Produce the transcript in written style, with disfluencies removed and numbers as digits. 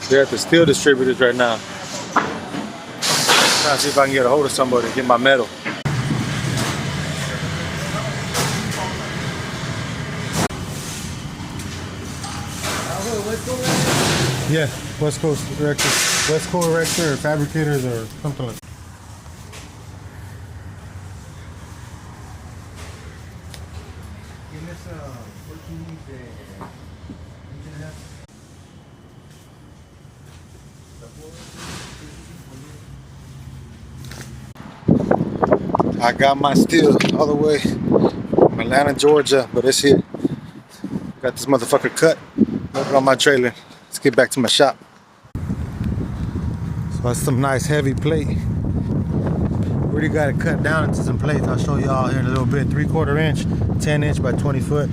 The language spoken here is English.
They're at the steel distributors right now. Trying to see if I can get a hold of somebody to get my metal. Yeah, West Coast erectors, West Coast erector or fabricators or something like that. I got my steel all the way from Atlanta, Georgia, but it's here. Got this motherfucker cut. Working on my trailer. Let's get back to my shop. So that's some nice heavy plate. Already got it cut down into some plates. I'll show y'all here in a little bit. 3/4 inch, 10 inch by 20 foot.